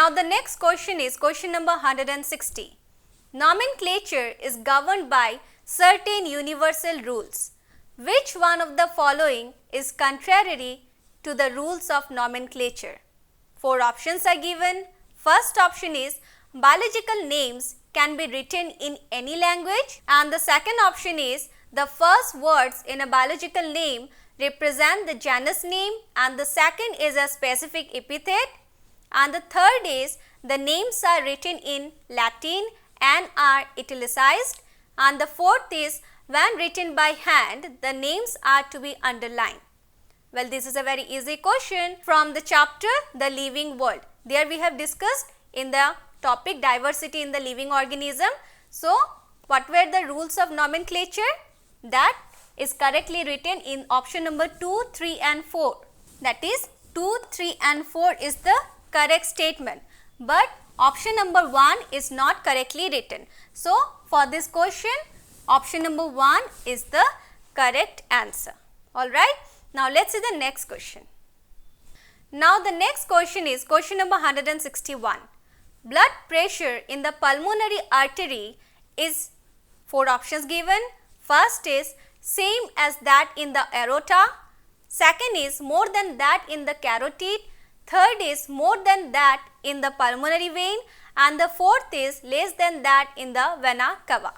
Now the next question is question number 160. Nomenclature is governed by certain universal rules. Which one of the following is contrary to the rules of nomenclature? 4 options are given. First option is biological names can be written in any language, and the second option is the first words in a biological name represent the genus name, and the second is a specific epithet, and the third is the names are written in Latin and are italicized, and the fourth is when written by hand the names are to be underlined. Well, this is a very easy question from the chapter The Living World. There we have discussed in the topic diversity in the living organism. So, what were the rules of nomenclature? That is correctly written in option number 2, 3 and 4. That is 2, 3 and 4 is the correct statement, but option number 1 is not correctly written. So, for this question option number 1 is the correct answer. Alright. Now, let us see the next question. Now, the next question is question number 161. Blood pressure in the pulmonary artery is 4 options given. First is same as that in the aorta. Second is more than that in the carotid. Third is more than that in the pulmonary vein. And the fourth is less than that in the vena cava.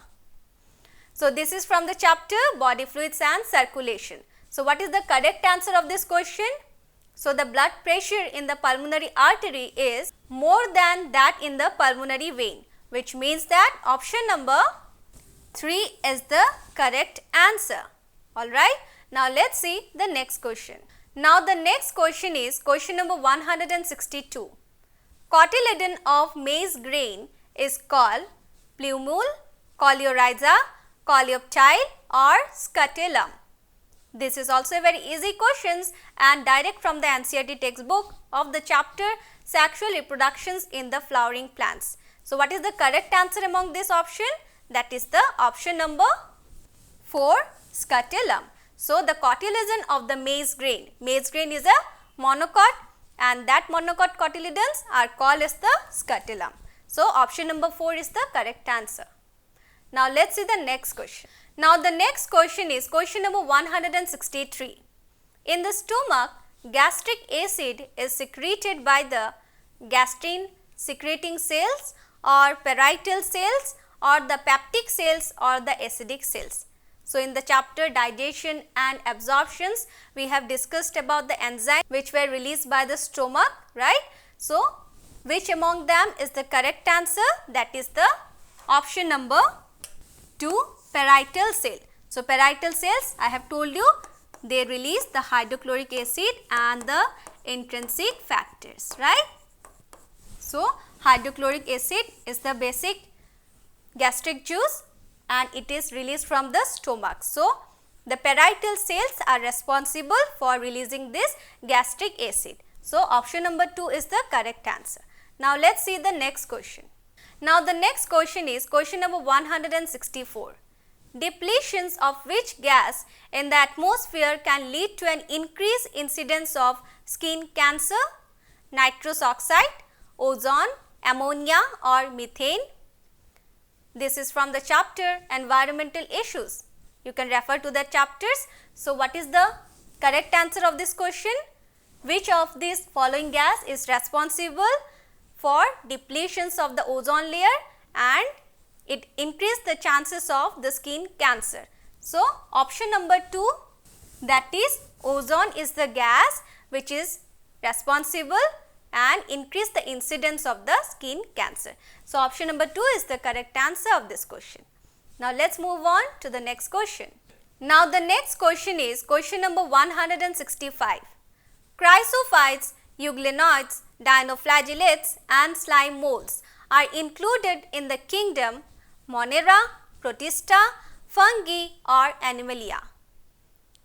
So, this is from the chapter Body Fluids and Circulation. So, what is the correct answer of this question? So, the blood pressure in the pulmonary artery is more than that in the pulmonary vein, which means that option number 3 is the correct answer. Alright. Now, let us see the next question. Now, the next question is question number 162. Cotyledon of maize grain is called plumule, coleorhiza, coleoptile or scutellum. This is also a very easy questions and direct from the NCERT textbook of the chapter Sexual Reproductions in the Flowering Plants. So, what is the correct answer among this option? That is the option number 4, scutellum. So, the cotyledon of the maize grain is a monocot, and that monocot cotyledons are called as the scutellum. So, option number 4 is the correct answer. Now, let us see the next question. Now, the next question is question number 163. In the stomach, gastric acid is secreted by the Gastine secreting cells or parietal cells or the peptic cells or the acidic cells. So, in the chapter digestion and absorptions, we have discussed about the enzymes which were released by the stomach, right. So, which among them is the correct answer? That is the option number 2, parietal cell. So, parietal cells, I have told you, they release the hydrochloric acid and the intrinsic factors, right. So, hydrochloric acid is the basic gastric juice and it is released from the stomach. So, the parietal cells are responsible for releasing this gastric acid. So, option number 2 is the correct answer. Now, let us see the next question. Now, the next question is question number 164. Depletions of which gas in the atmosphere can lead to an increased incidence of skin cancer? Nitrous oxide, ozone, ammonia or methane? This is from the chapter Environmental Issues. You can refer to the chapters. So, what is the correct answer of this question? Which of these following gas is responsible for depletions of the ozone layer and it increased the chances of the skin cancer? So, option number 2, that is ozone is the gas which is responsible and increase the incidence of the skin cancer. So, option number 2 is the correct answer of this question. Now, let us move on to the next question. Now, the next question is question number 165. Chrysophytes, euglenoids, dinoflagellates and slime molds are included in the kingdom Monera, Protista, Fungi or Animalia.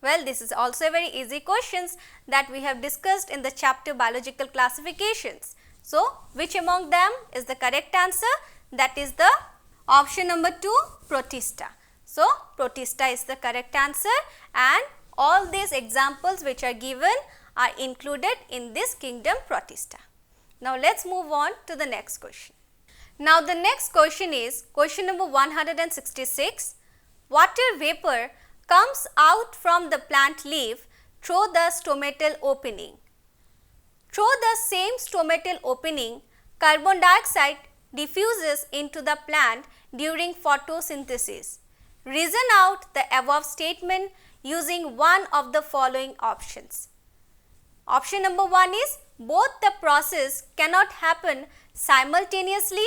Well, this is also a very easy questions that we have discussed in the chapter Biological Classifications. So, which among them is the correct answer? That is the option number 2, Protista. So, Protista is the correct answer and all these examples which are given are included in this kingdom Protista. Now let's move on to the next question. Now the next question is question number 166. Water vapor comes out from the plant leaf through the stomatal opening. Through the same stomatal opening, carbon dioxide diffuses into the plant during photosynthesis. Reason out the above statement using one of the following options. Option number 1 is both the process cannot happen simultaneously.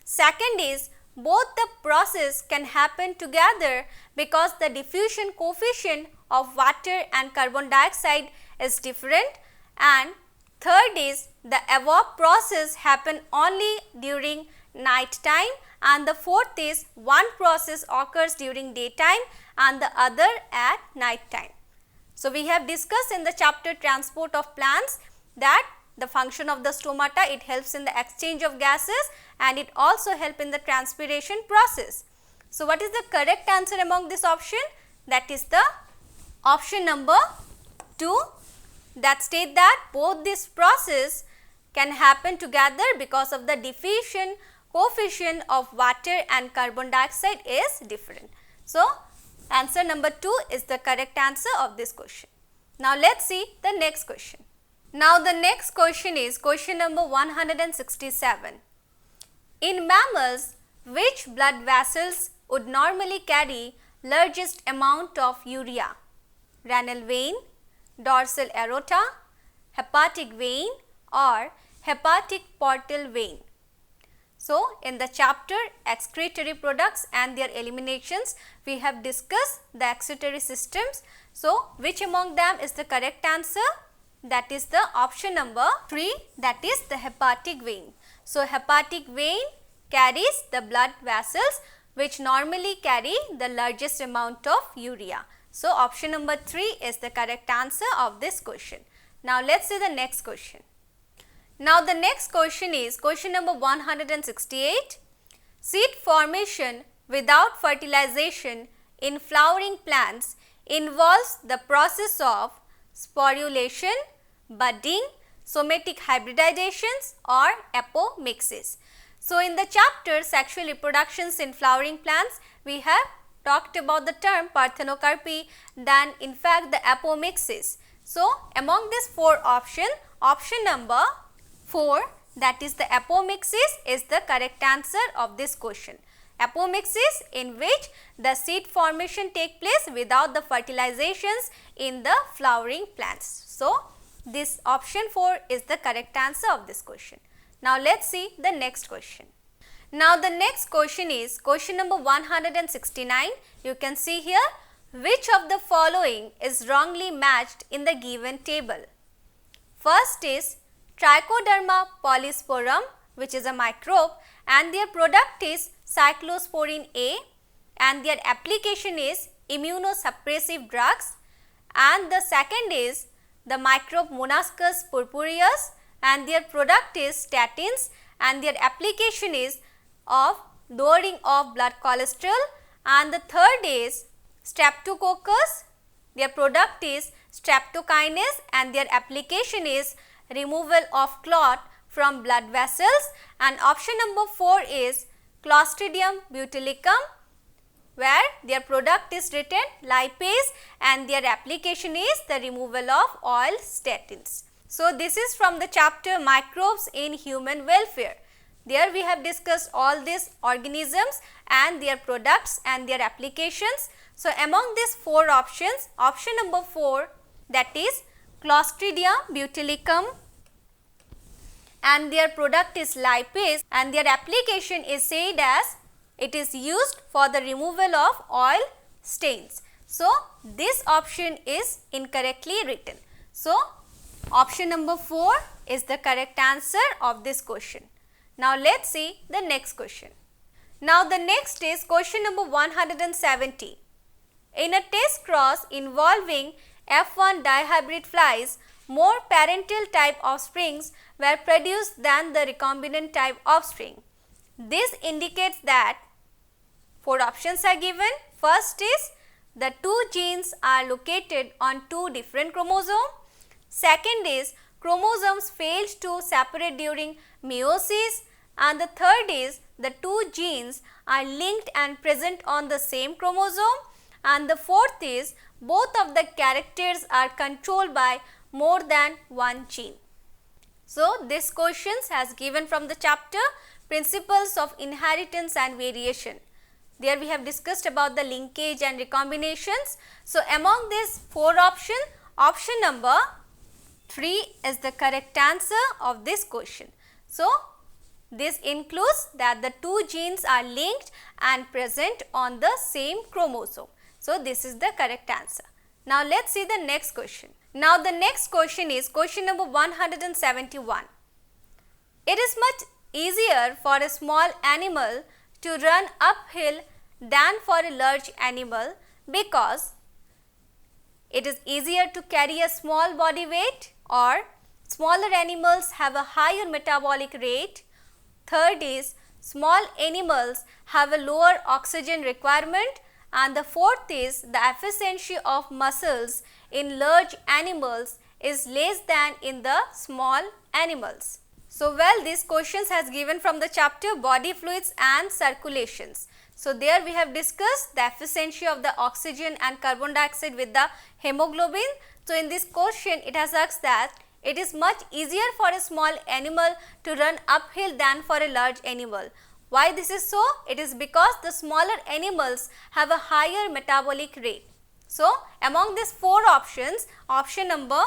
Second is both the process can happen together because the diffusion coefficient of water and carbon dioxide is different. And third is the above process happen only during night time, and the fourth is one process occurs during daytime and the other at night time. So we have discussed in the chapter transport of plants that the function of the stomata, it helps in the exchange of gases and it also helps in the transpiration process. So what is the correct answer among this option? That is the option number 2, that state that both this process can happen together because of the diffusion coefficient of water and carbon dioxide is different. So answer number 2 is the correct answer of this question. Now let's see the next question. Now the next question is question number 167. In mammals, which blood vessels would normally carry largest amount of urea? Renal vein, dorsal aorta, hepatic vein or hepatic portal vein? So in the chapter excretory products and their eliminations, we have discussed the excretory systems. So which among them is the correct answer? That is the option number 3, that is the hepatic vein. So hepatic vein carries the blood vessels which normally carry the largest amount of urea. So option number 3 is the correct answer of this question. Now let's see the next question. Now the next question is question number 168. Seed formation without fertilization in flowering plants involves the process of sporulation, budding, somatic hybridizations or apomixis. So in the chapter sexual reproductions in flowering plants, we have talked about the term parthenocarpy, then in fact the apomixis. So among these 4 options, option number 4, that is the apomixis, is the correct answer of this question. Apomixis, in which the seed formation take place without the fertilizations in the flowering plants. So this option 4 is the correct answer of this question. Now let's see the next question. Now the next question is question number 169. You can see here, which of the following is wrongly matched in the given table? First is Trichoderma polysporum, which is a microbe, and their product is cyclosporin A, and their application is immunosuppressive drugs. And the second is the microbe Monascus purpureus, and their product is statins, and their application is of lowering of blood cholesterol. And the third is Streptococcus, their product is streptokinase, and their application is removal of clot from blood vessels. And option number 4 is Clostridium botulicum, where their product is written lipase and their application is the removal of oil statins. So this is from the chapter microbes in human welfare. There we have discussed all these organisms and their products and their applications. So among these 4 options, option number 4, that is Clostridium botulicum, and their product is lipase and their application is said as it is used for the removal of oil stains. So this option is incorrectly written. So option number 4 is the correct answer of this question. Now let's see the next question. Now the next is question number 170. In a test cross involving F1 dihybrid flies, more parental type offsprings were produced than the recombinant type offspring. This indicates that 4 options are given. First is the 2 genes are located on 2 different chromosomes. Second is chromosomes failed to separate during meiosis, and the third is the two genes are linked and present on the same chromosome, and the fourth is both of the characters are controlled by more than one gene. So, this question has given from the chapter Principles of Inheritance and Variation. There we have discussed about the linkage and recombinations. So, among these four options, option number 3 is the correct answer of this question. So, this includes that the two genes are linked and present on the same chromosome. So, this is the correct answer. Now, let us see the next question. Now, the next question is question number 171. It is much easier for a small animal to run uphill than for a large animal because it is easier to carry a small body weight, or smaller animals have a higher metabolic rate. Third is small animals have a lower oxygen requirement, and the fourth is the efficiency of muscles in large animals is less than in the small animals. So, well, these questions has given from the chapter Body Fluids and Circulations. So, there we have discussed the efficiency of the oxygen and carbon dioxide with the hemoglobin. So, in this question it has asked that it is much easier for a small animal to run uphill than for a large animal. Why this is so? It is because the smaller animals have a higher metabolic rate. So, among these four options, option number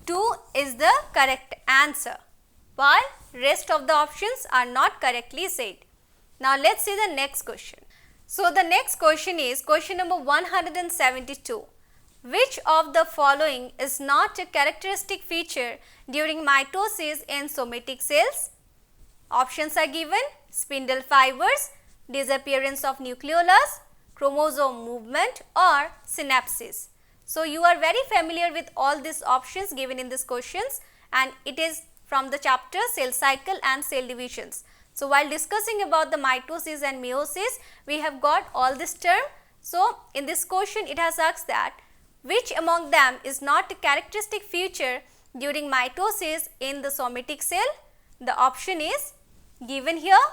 2 is the correct answer, while rest of the options are not correctly said. Now, let us see the next question. So, the next question is question number 172. Which of the following is not a characteristic feature during mitosis in somatic cells? Options are given: spindle fibers, disappearance of nucleolus, chromosome movement, or synapses. So, you are very familiar with all these options given in these questions, and it is from the chapter Cell Cycle and Cell Divisions. So, while discussing about the mitosis and meiosis, we have got all this term. So, in this question it has asked that which among them is not a characteristic feature during mitosis in the somatic cell? The option is given here.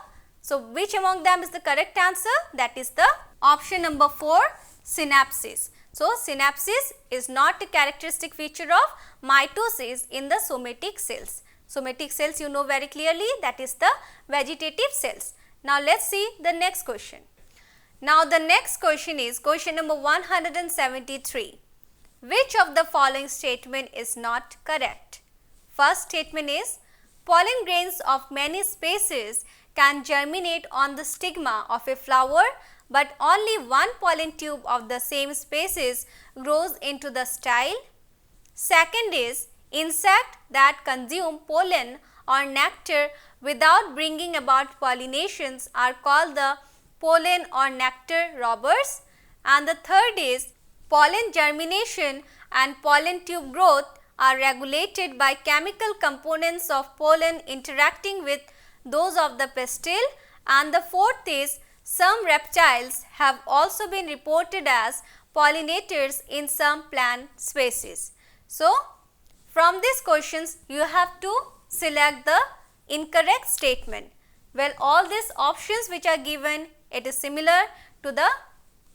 So, which among them is the correct answer? That is the option number 4, synapses. So, synapses is not a characteristic feature of mitosis in the somatic cells. Somatic cells you know very clearly, that is the vegetative cells. Now, let us see the next question. Now, the next question is question number 173. Which of the following statement is not correct? First statement is pollen grains of many species can germinate on the stigma of a flower, but only one pollen tube of the same species grows into the style. Second is insects that consume pollen or nectar without bringing about pollinations are called the pollen or nectar robbers. And the third is pollen germination and pollen tube growth are regulated by chemical components of pollen interacting with those of the pistil. And the fourth is some reptiles have also been reported as pollinators in some plant species. So, from these questions you have to select the incorrect statement. Well, all these options which are given, it is similar to the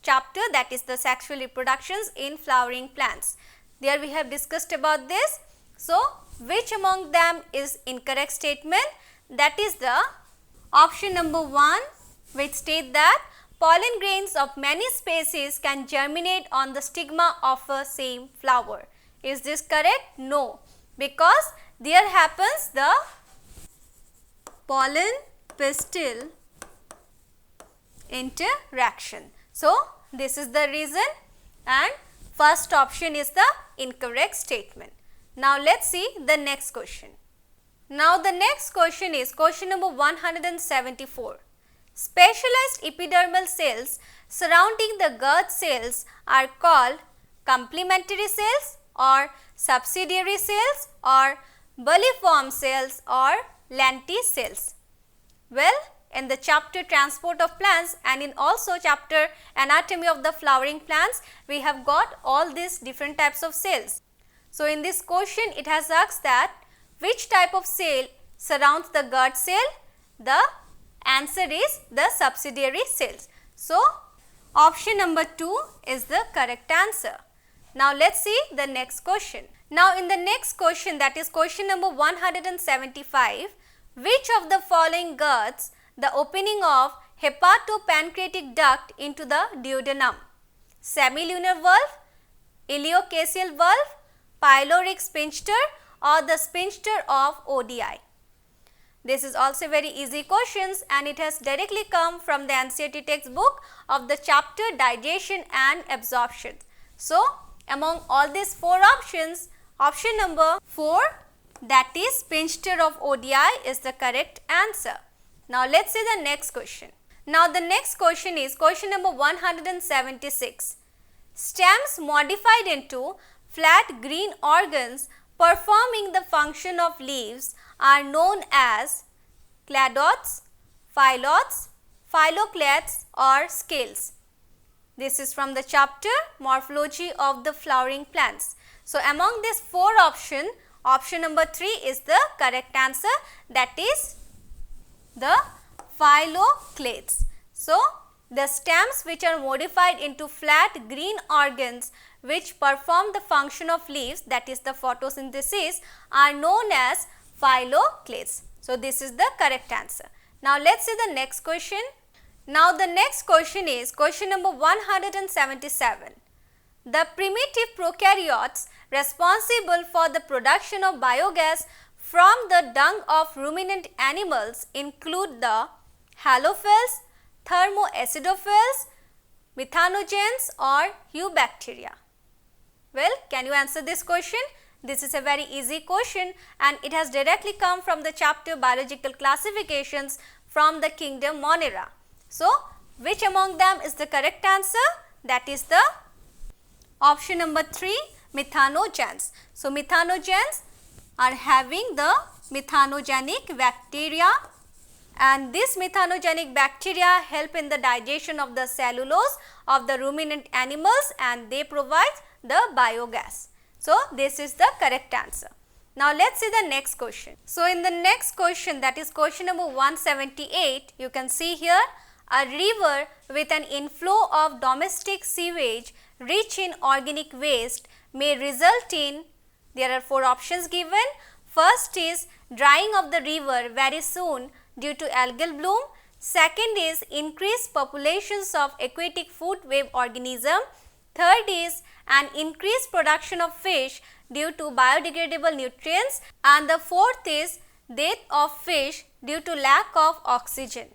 chapter, that is the sexual reproductions in flowering plants. There we have discussed about this. So, which among them is incorrect statement? That is the option number 1, which state that pollen grains of many species can germinate on the stigma of a same flower. Is this correct? No, because there happens the pollen pistil interaction. So, this is the reason, and first option is the incorrect statement. Now, let us see the next question. Now, the next question is question number 174. Specialized epidermal cells surrounding the gut cells are called complementary cells or subsidiary cells or bulliform cells or lenticels. Well, in the chapter transport of plants and in also chapter anatomy of the flowering plants, we have got all these different types of cells. So in this question it has asked that which type of cell surrounds the guard cell? The answer is the subsidiary cells. So option number 2 is the correct answer. Now let's see the next question. Now in the next question, that is question number 175, which of the following guards the opening of hepatopancreatic duct into the duodenum? Semilunar valve, ileocacal valve, pyloric sphincter or the sphincter of ODI? This is also very easy questions and it has directly come from the NCERT textbook of the chapter digestion and absorption. So among all these 4 options, option number 4, that is sphincter of ODI, is the correct answer. Now let's see the next question. Now the next question is question number 176. Stems modified into flat green organs performing the function of leaves are known as cladodes, phyllodes, phylloclades or scales. This is from the chapter Morphology of the Flowering Plants. So among these 4 options, option number 3 is the correct answer, that is the phylloclades. So the stems which are modified into flat green organs which perform the function of leaves, that is the photosynthesis, are known as phylloclades. So this is the correct answer. Now let's see the next question. Now the next question is question number 177. The primitive prokaryotes responsible for the production of biogas from the dung of ruminant animals include the Halophys, Thermo Acidophils, Methanogens or Eubacteria. Well, can you answer this question? This is a very easy question and it has directly come from the chapter Biological Classifications from the kingdom Monera. So, which among them is the correct answer? That is the option number 3, Methanogens. So, Methanogens are having the methanogenic bacteria and this methanogenic bacteria help in the digestion of the cellulose of the ruminant animals and they provide the biogas. So, this is the correct answer. Now, let's see the next question. So, in the next question, that is question number 178, you can see here a river with an inflow of domestic sewage rich in organic waste may result in, there are 4 options given. First is drying of the river very soon due to algal bloom. Second is increased populations of aquatic food web organism. Third is an increased production of fish due to biodegradable nutrients, and the fourth is death of fish due to lack of oxygen.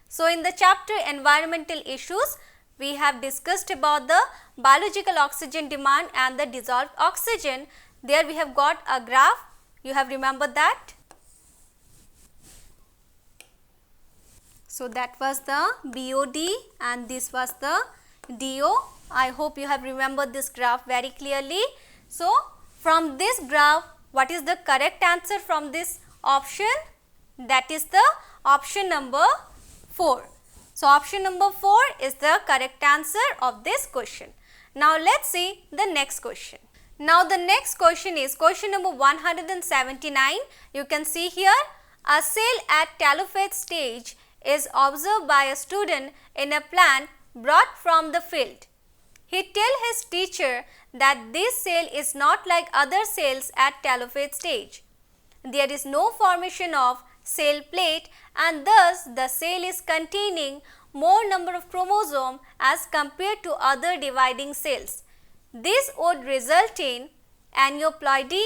So, in the chapter environmental issues, we have discussed about the biological oxygen demand and the dissolved oxygen. There we have got a graph, you have remembered that. So, that was the BOD and this was the DO. I hope you have remembered this graph very clearly. So, from this graph, what is the correct answer from this option? That is the option number 4. So, option number 4 is the correct answer of this question. Now, let's see the next question. Now, the next question is question number 179. You can see here a cell at telophase stage is observed by a student in a plant brought from the field. He tells his teacher that this cell is not like other cells at telophase stage. There is no formation of cell plate and thus the cell is containing more number of chromosomes as compared to other dividing cells. This would result in aneuploidy,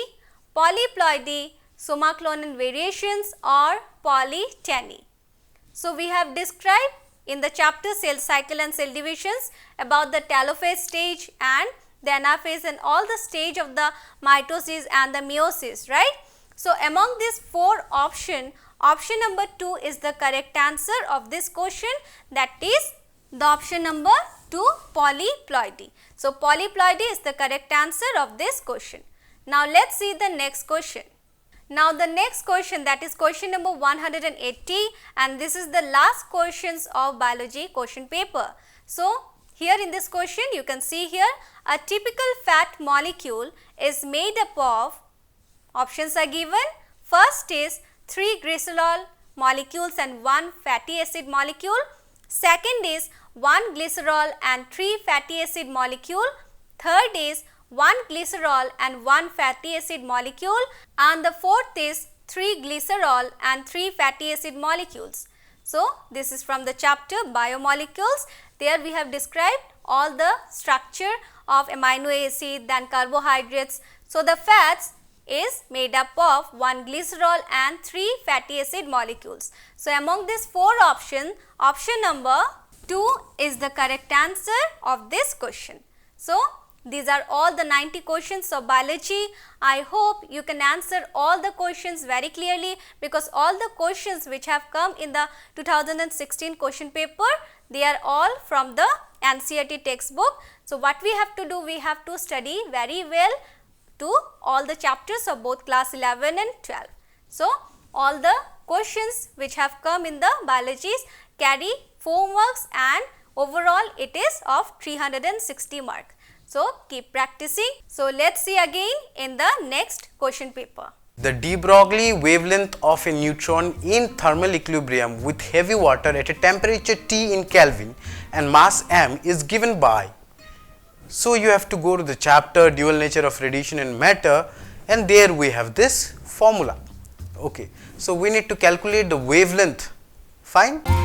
polyploidy, somaclonal variations or polyteny. So, we have described in the chapter cell cycle and cell divisions about the telophase stage and the anaphase and all the stage of the mitosis and the meiosis, right. So, among these 4 options, option number 2 is the correct answer of this question, that is the option number 2, polyploidy. So, polyploidy is the correct answer of this question. Now, let us see the next question. Now, the next question, that is question number 180 and this is the last questions of biology question paper. So, here in this question you can see here a typical fat molecule is made up of, options are given. First is 3 glycerol molecules and 1 fatty acid molecule. Second is 1 glycerol and 3 fatty acid molecule. Third is 1 glycerol and 1 fatty acid molecule, and the fourth is 3 glycerol and 3 fatty acid molecules. So, this is from the chapter biomolecules. There we have described all the structure of amino acid, then carbohydrates. So, the fats is made up of 1 glycerol and 3 fatty acid molecules. So, among these 4 options, option number 2 is the correct answer of this question. So, these are all the 90 questions of biology. I hope you can answer all the questions very clearly, because all the questions which have come in the 2016 question paper, they are all from the NCERT textbook. So, what we have to do, we have to study very well to all the chapters of both class 11 and 12. So, all the questions which have come in the biologies carry 4 marks and overall it is of 360 marks. So, keep practicing. So, let's see again in the next question paper. The de Broglie wavelength of a neutron in thermal equilibrium with heavy water at a temperature T in Kelvin and mass m is given by. So, you have to go to the chapter dual nature of radiation and matter, and there we have this formula. Okay. So, we need to calculate the wavelength. Fine.